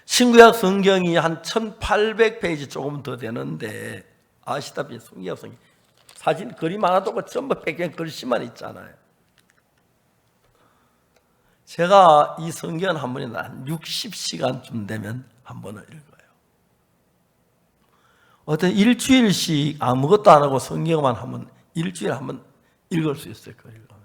Speaker 1: 신구약 성경이 한 1800페이지 조금 더 되는데 아시다시피 신구약 성경 사진 그림 하나도 없고 전부 백경 글씨만 있잖아요. 제가 이 성경 한 번에 한 60시간쯤 되면 한 번을 읽어요. 어떤 일주일씩 아무것도 안 하고 성경만 하면 일주일에 한 번 읽을 수 있어요. 그걸 읽으면.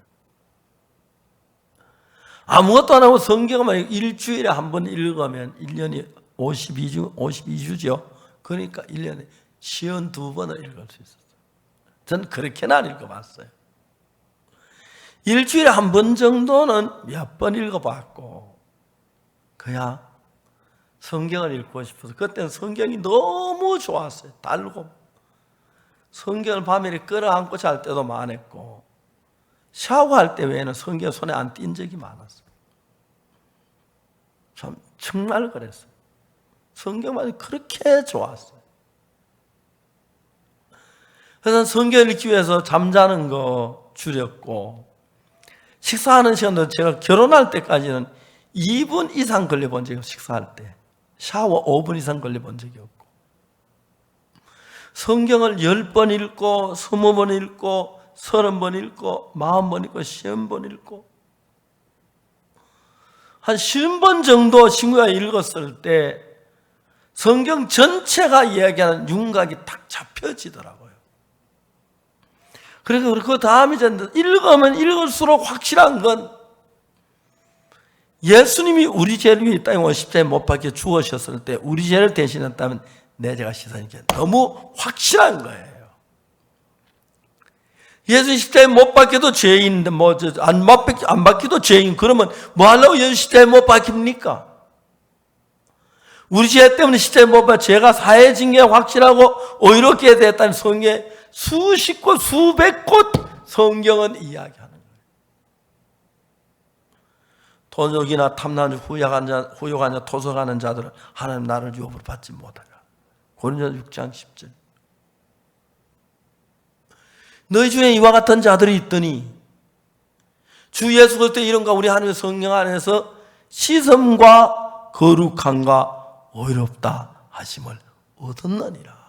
Speaker 1: 아무것도 안 하고 성경만 일주일에 한 번 읽으면 1년이 52주죠. 그러니까 1년에 52번을 읽을 수 있었어요. 전 그렇게는 안 읽어봤어요. 일주일에 한 번 정도는 몇 번 읽어봤고 그냥 성경을 읽고 싶어서 그때는 성경이 너무 좋았어요. 달고 성경을 밤에 끌어안고 잘 때도 많았고 샤워할 때 외에는 성경 손에 안 띈 적이 많았어요. 참 정말 그랬어요. 성경만 그렇게 좋았어요. 그래서 성경을 읽기 위해서 잠자는 거 줄였고, 식사하는 시간도 제가 결혼할 때까지는 2분 이상 걸려본 적이 없어요. 식사할 때 샤워 5분 이상 걸려본 적이 없고, 성경을 10번 읽고 20번 읽고 30번 읽고 40번 읽고 50번 읽고, 한 50번 정도 친구가 읽었을 때 성경 전체가 이야기하는 윤곽이 딱 잡혀지더라고요. 그리고 그 다음에 읽으면 읽을수록 확실한 건, 예수님이 우리 죄를 이 땅에 십자가에 못 박혀 죽으셨을 때 우리 죄를 대신했다면 내 죄가 씻어진 게 너무 확실한 거예요. 예수 십자가에 못 박혀도 죄인인데 안 박혀도 죄인, 그러면 뭐 하려고 예수 십자가에 못 박힙니까? 우리 죄 때문에 십자가에 못 박혀 죄가 사해진 게 확실하고 의롭게 됐다는 성경에 수십 곳 수백 곳 성경은 이야기하는 거예요. 도적이나 탐나는 후욕하냐 토속하는 자들은 하나님 나를 유업으로 받지 못하리라. 고린도전서 6장 10절. 너희 중에 이와 같은 자들이 있더니 주 예수 그리스도의 이름과 우리 하나님의 성령 안에서 시섬과 거룩함과 의롭다 하심을 얻었느니라.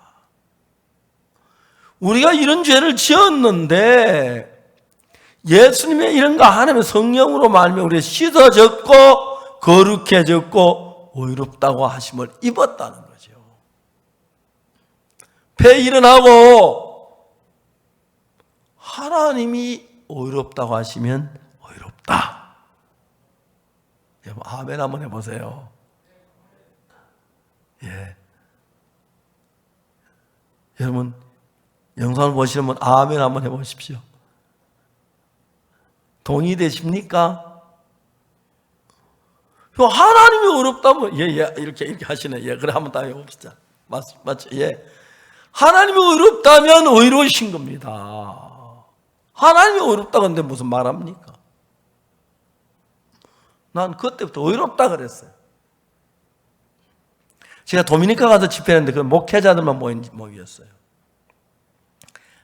Speaker 1: 우리가 이런 죄를 지었는데 예수님의 이름과 하나님의 성령으로 말하면 우리가 씻어졌고 거룩해졌고 의롭다고 하심을 입었다는 거죠. 배 일어나고 하나님이 의롭다고 하시면 의롭다. 여러분 아멘 한번 해보세요. 예. 여러분 영상을 보시는 분 아멘 한번 해보십시오. 동의되십니까? 하나님이 의롭다면 예 이렇게 하시네. 예 그래 한번 다 해봅시다. 맞죠? 예. 하나님이 의롭다면 의로우신 겁니다. 하나님이 의롭다 근데 무슨 말합니까? 난 그때부터 의롭다 그랬어요. 제가 도미니카 가서 집회했는데 그 목회자들만 모인 모임이었어요.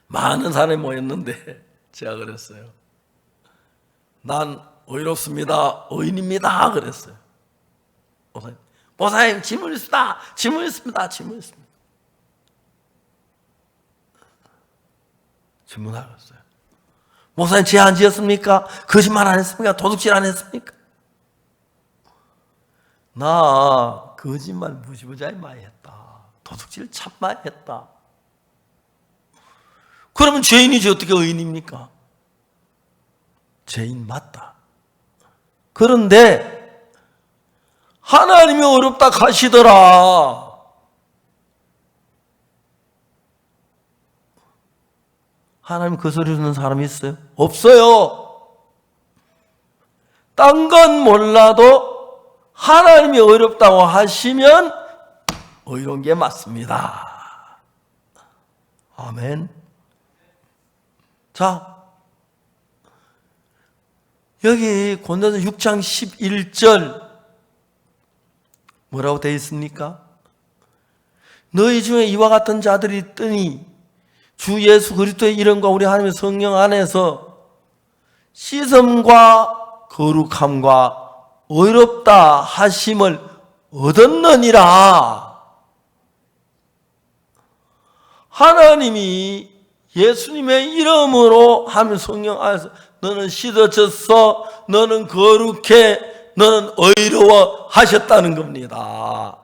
Speaker 1: 많은 사람이 모였는데 제가 그랬어요. 난 의롭습니다. 의인입니다. 그랬어요. 목사님 질문 있습니다. 질문 있습니다. 질문하겠어요. 목사님 죄 안 지었습니까? 거짓말 안 했습니까? 도둑질 안 했습니까? 나 거짓말 무지무지하게 많이 했다. 도둑질 참 많이 했다. 그러면 죄인이지 어떻게 의인입니까? 죄인 맞다. 그런데 하나님이 어렵다 하시더라. 하나님 그 소리 듣는 사람이 있어요? 없어요. 딴 건 몰라도 하나님이 어렵다고 하시면 의로운 게 맞습니다. 아멘. 자, 여기 고린도전서 6장 11절 뭐라고 되어 있습니까? 너희 중에 이와 같은 자들이 있더니 주 예수 그리스도의 이름과 우리 하나님의 성령 안에서 씻음과 거룩함과 의롭다 하심을 얻었느니라. 하나님이 예수님의 이름으로 하나님의 성령 안에서 너는 씻어졌어, 너는 거룩해, 너는 의로워 하셨다는 겁니다.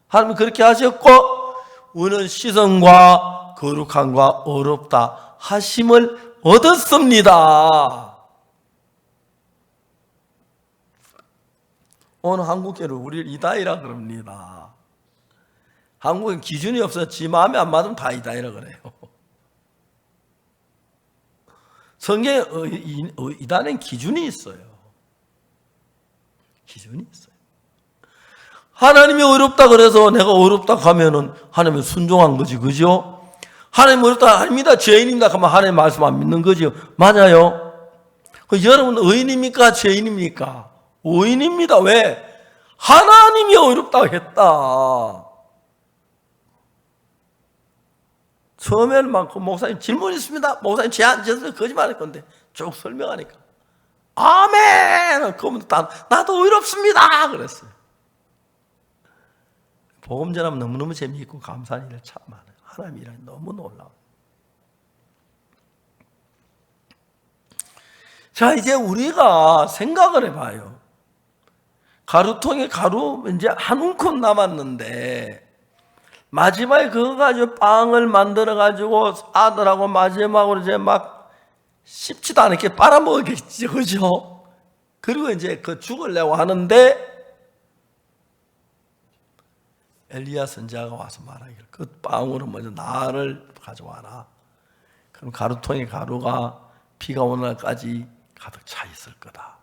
Speaker 1: 하나님은 그렇게 하셨고 우리는 씻음과 거룩함과 의롭다 하심을 얻었습니다. 오늘 한국교회를 우리를 이다이라 그럽니다. 한국은 기준이 없어서 지 마음에 안 맞으면 다 이다이라 그래요. 성경에 이단엔 기준이 있어요. 기준이 있어요. 하나님이 어렵다 그래서 내가 어렵다 하면은 하나님은 순종한 거지, 그죠? 하나님 어렵다 아닙니다. 죄인입니다. 하면 하나님 말씀 안 믿는 거죠. 맞아요. 여러분 의인입니까? 죄인입니까? 의인입니다. 왜? 하나님이 어렵다고 했다. 처음에는 막 그 목사님 질문 있습니다. 목사님 제안 제서 거짓말할 건데 쭉 설명하니까 아멘. 그러면 나도 의롭습니다. 그랬어요. 복음 전하면 너무너무 재미있고 감사한 일을 참 많아요. 하나님 일하니 너무 놀라워요. 자, 이제 우리가 생각을 해봐요. 가루통에 가루 이제 한 움큼 남았는데 마지막에 그거 가지고 빵을 만들어 가지고 아들하고 마지막으로 이제 막 씹지도 않게 빨아먹었겠죠, 그죠? 그리고 이제 그 죽으려고 하는데 엘리야 선지자가 와서 말하기를 그 빵으로 먼저 나를 가져와라. 그럼 가루통에 가루가 비가 오는 날까지 가득 차 있을 거다.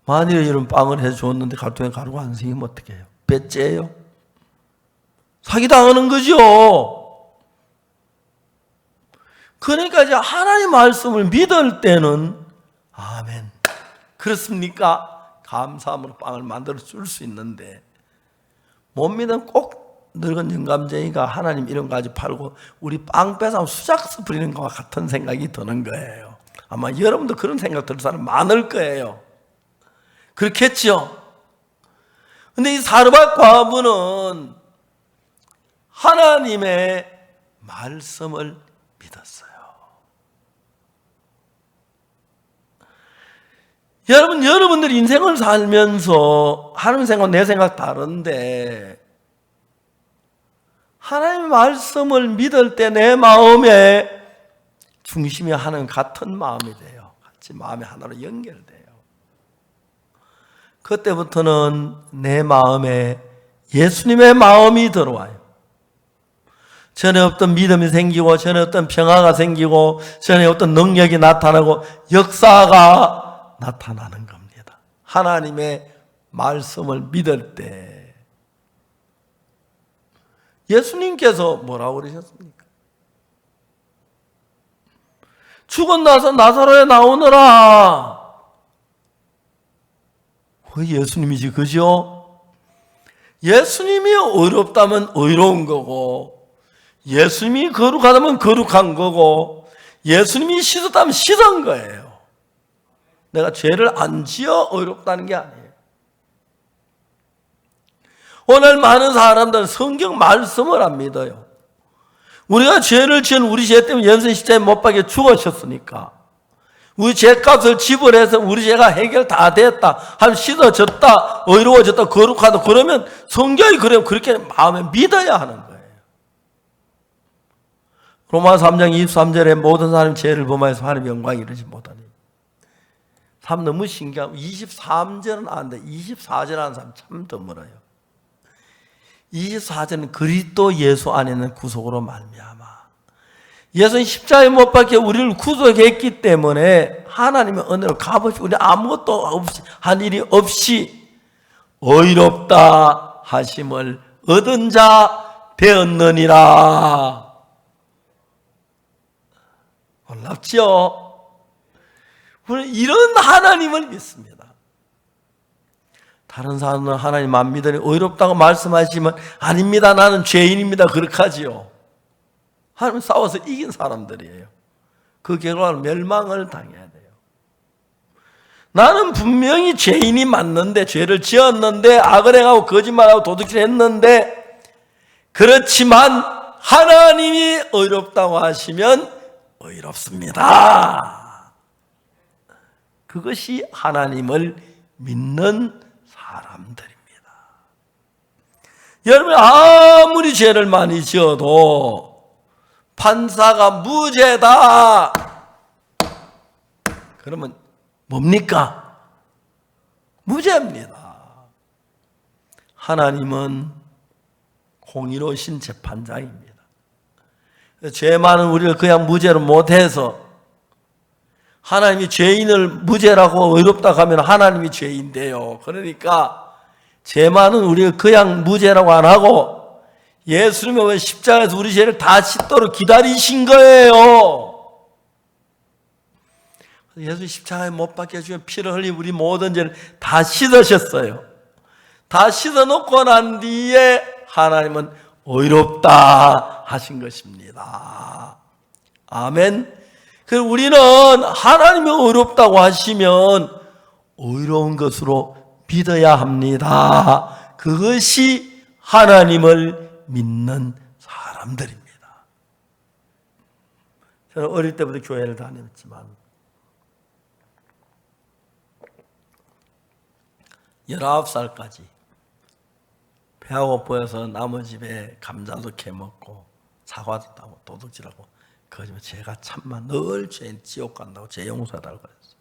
Speaker 1: 만일에 이런 빵을 해주었는데 가루통에 가루가 안 생기면 어떻게 해요? 배째예요? 사기당하는 거죠. 그러니까 이제 하나님 말씀을 믿을 때는 아멘. 그렇습니까? 감사함으로 빵을 만들어 줄 수 있는데 못 믿으면 꼭 늙은 영감쟁이가 하나님 이름 가지고 팔고 우리 빵 뺏어 수작스 부리는 것과 같은 생각이 드는 거예요. 아마 여러분도 그런 생각 들 사람 많을 거예요. 그렇겠죠? 근데 이 사르밧 과부는 하나님의 말씀을 믿었어요. 여러분들 인생을 살면서 하나님 생각, 내 생각 다른데 하나님의 말씀을 믿을 때 내 마음에 중심이 하나님 같은 마음이 돼요. 같이 마음이 하나로 연결돼요. 그때부터는 내 마음에 예수님의 마음이 들어와요. 전에 없던 믿음이 생기고 전에 없던 평화가 생기고 전에 없던 능력이 나타나고 역사가 나타나는 겁니다. 하나님의 말씀을 믿을 때 예수님께서 뭐라고 그러셨습니까? 죽고 나서 나사로에 나오너라. 그 예수님이지, 그죠? 예수님이 의롭다면 의로운 거고 예수님이 거룩하다면 거룩한 거고 예수님이 씻었다면 씻은 거예요. 내가 죄를 안 지어 의롭다는 게 아니에요. 오늘 많은 사람들은 성경 말씀을 안 믿어요. 우리가 죄를 지은 우리 죄 때문에 연쇄 십자가에 못 박혀 죽으셨으니까 우리 죄값을 지불해서 우리 죄가 해결 다 됐다, 한 씻어졌다, 의로워졌다, 거룩하다 그러면 성경이 그래요. 그렇게 마음에 믿어야 하는 거예요. 로마서 3장 23절에 모든 사람이 죄를 범하여서 하나님의 영광이 이르지 못하니 참 너무 신기하고 23절은 아는데 24절 하는 사람 참 드물어요. 24절은 그리스도 예수 안에 있는 구속으로 말미암아 예수는 십자가에 못 박혀 우리를 구속했기 때문에 하나님의 은혜로 값없이 우리 아무것도 없이 한 일이 없이 의롭다 하심을 얻은 자 되었느니라. 놀랍죠? 우리는 이런 하나님을 믿습니다. 다른 사람은 하나님 안 믿으니 의롭다고 말씀하시면 아닙니다, 나는 죄인입니다, 그렇게 하지요. 하나님 싸워서 이긴 사람들이에요. 그 결과는 멸망을 당해야 돼요. 나는 분명히 죄인이 맞는데 죄를 지었는데 악을 행하고 거짓말하고 도둑질 했는데 그렇지만 하나님이 의롭다고 하시면 의롭습니다. 그것이 하나님을 믿는 사람들입니다. 여러분 아무리 죄를 많이 지어도 판사가 무죄다 그러면 뭡니까? 무죄입니다. 하나님은 공의로우신 재판장입니다. 죄 많은 우리를 그냥 무죄로 못해서 하나님이 죄인을 무죄라고 의롭다고 하면 하나님이 죄인데요. 그러니까 죄 많은 우리를 그냥 무죄라고 안 하고 예수님은 십자가에서 우리 죄를 다 씻도록 기다리신 거예요. 예수 십자가에 못 박혀 주면 피를 흘린 우리 모든 죄를 다 씻으셨어요. 다 씻어놓고 난 뒤에 하나님은 의롭다 하신 것입니다. 아멘. 그래서 우리는 하나님이 의롭다고 하시면 의로운 것으로 믿어야 합니다. 그것이 하나님을 믿는 사람들입니다. 저는 어릴 때부터 교회를 다녔지만 19살까지 배가 고파서 남의 집에 감자도 캐먹고 사과도 따고 도둑질하고 그러지만 제가 참만 늘 죄인 지옥 간다고 죄 용서해달라고 했어요.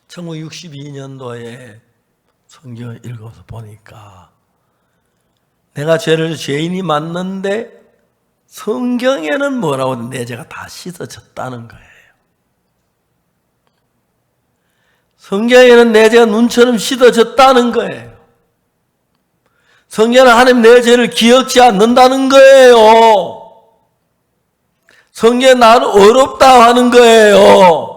Speaker 1: 1962년도에 성경을 읽어서 보니까 내가 죄인이 맞는데 성경에는 뭐라고 내 죄가 다 씻어졌다는 거예요. 성경에는 내 죄가 눈처럼 씻어졌다는 거예요. 성경은 하나님 내 죄를 기억지 않는다는 거예요. 성경은 나를 어렵다 하는 거예요.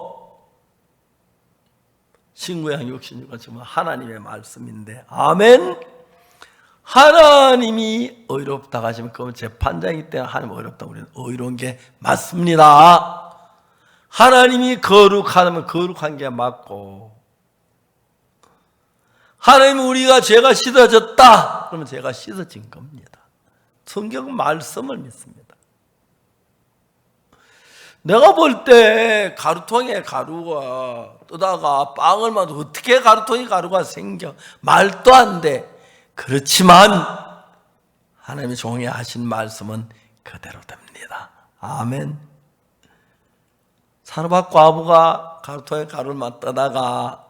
Speaker 1: 신구약 66은 정말 하나님의 말씀인데, 아멘. 하나님이 의롭다 하시면 그건 재판장이기 때문에 하나님 의롭다, 우리는 의로운 게 맞습니다. 하나님이 거룩하다면 거룩한 게 맞고, 하나님이 우리가 죄가 씻어졌다 그러면 죄가 씻어진 겁니다. 성경은 말씀을 믿습니다. 내가 볼 때 가루통에 가루가 뜨다가 빵을 만들어 어떻게 가루통에 가루가 생겨? 말도 안 돼. 그렇지만 하나님의 종이 하신 말씀은 그대로 됩니다. 아멘. 사르밧 과부가 가루통에 가루를 막 떠다가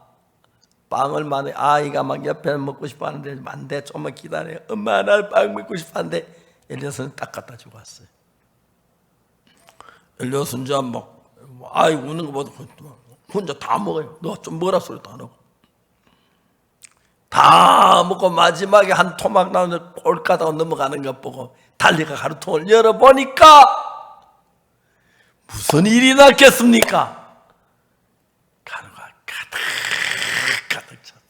Speaker 1: 빵을 만에 아이가 막 옆에 먹고 싶어 하는데 안 돼, 좀만 기다려. 엄마 나 빵 먹고 싶어 하는데 엘리야스는 딱 갖다 주고 왔어요. 엘리야스는 이제 막 아이 우는 거 보고 혼자 다 먹어요. 너 좀 먹으라 소리도 안 하고 다 먹고 마지막에 한 토막 나오는데 꼴까다가 넘어가는 것 보고 달리가 가루통을 열어보니까 무슨 일이 났겠습니까? 가루가 가득 찼어.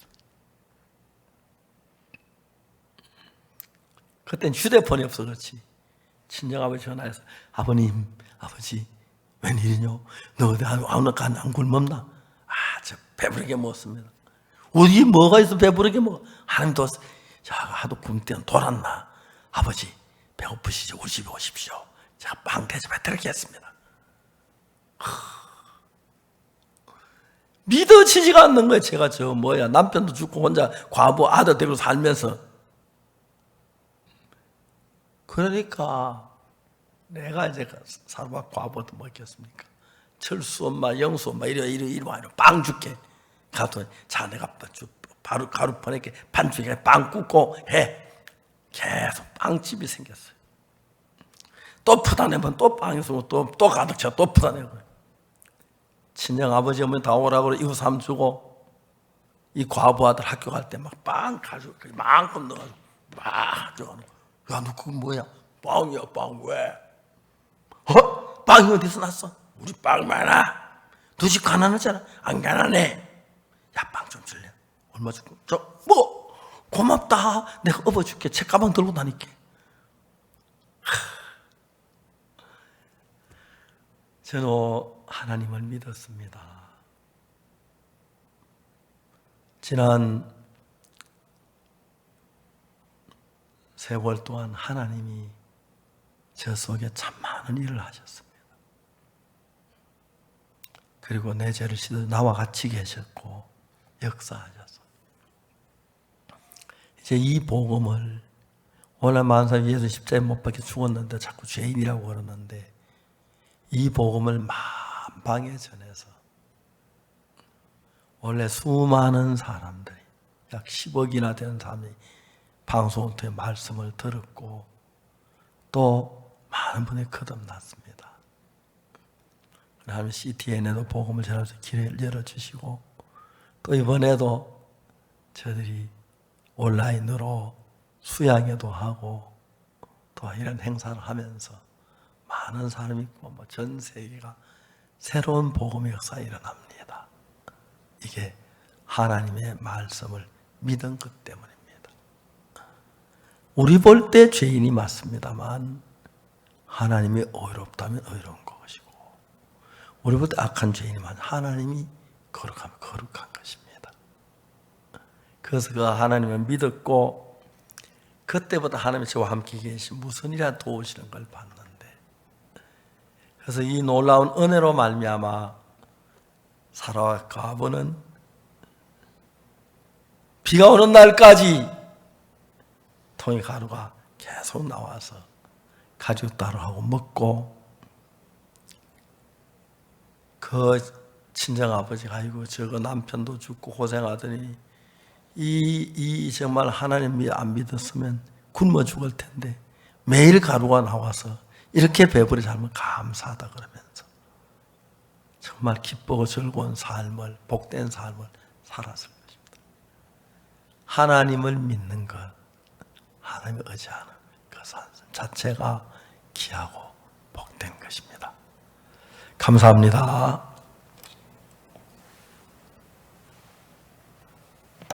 Speaker 1: 그땐 휴대폰이 없어 그렇지. 친정아버지 전화해서 아버님, 아버지 웬일이뇨? 너 어디 아무나 안 굶었나? 아, 저 배부르게 먹었습니다. 어디 뭐가 있어 배부르게 먹어? 하나님도 하도 굶때는 돌았나? 아버지 배고프시죠? 우리 집에 오십시오. 제가 빵 대접해 드리겠습니다. 믿어지지가 않는 거예요. 제가 남편도 죽고 혼자 과부 아들 데리고 살면서. 그러니까 내가 이제 사르밧 과부도 먹겠습니까? 철수 엄마, 영수 엄마 이리 와 빵 줄게. 가도 자 내가 바로 가루 퍼낼게. 반죽에 빵 굽고 해. 계속 빵집이 생겼어요. 또 푸다내면 또 빵에서 또 가득 차 또 푸다내고. 친정 아버지 어머니 다 오라고 이웃 삼 주고 이 과부 아들 학교 갈 때 막 빵 가지고 만큼 넣어가지고 막 들어가는 거야. 야, 너 그거 뭐야? 빵이야, 빵 왜? 빵이 어디서 났어? 우리 빵 많아. 너 집 가난하잖아. 안 가난해. 야, 빵 좀 줄래? 얼마 줄게? 고맙다. 내가 업어줄게. 책가방 들고 다닐게. 저는 하나님을 믿었습니다. 지난 세월 동안 하나님이 저 속에 참 많은 일을 하셨습니다. 그리고 내 죄를 씻어 나와 같이 계셨고 역사하셨어요. 이제 이 복음을 오늘 많은 사람이 예수 십자가에 못 박혀 죽었는데 자꾸 죄인이라고 그러는데 이 복음을 만방에 전해서 원래 수많은 사람들이 약 10억이나 되는 사람이 방송을 통해 말씀을 들었고 또 많은 분이 거듭났습니다. 하나님 CTN에도 복음을 전하면서 길을 열어주시고 또 이번에도 저들이 온라인으로 수양회도 하고 또 이런 행사를 하면서 많은 사람이 있고 전 세계가 새로운 복음의 역사가 일어납니다. 이게 하나님의 말씀을 믿은 것 때문입니다. 우리 볼 때 죄인이 맞습니다만 하나님이 의롭다면 의로운 것이고, 우리 볼 때 악한 죄인이면 하나님이 거룩하면 거룩한 것입니다. 그래서 그 하나님을 믿었고, 그때부터 하나님이 저와 함께 계신 무슨 일이라 도우시는 걸 봤는데, 그래서 이 놀라운 은혜로 말미암아 사라와 가버는 비가 오는 날까지 통에 가루가 계속 나와서 가죽다루하고 먹고, 그 친정아버지가 아이고 저거 남편도 죽고 고생하더니 이 정말 하나님 안 믿었으면 굶어 죽을 텐데 매일 가루가 나와서 이렇게 배부리 살면 감사하다 그러면서 정말 기쁘고 즐거운 삶을, 복된 삶을 살았을 것입니다. 하나님을 믿는 것, 하나님을 의지하는 그 삶 자체가 귀하고 복된 것입니다. 감사합니다.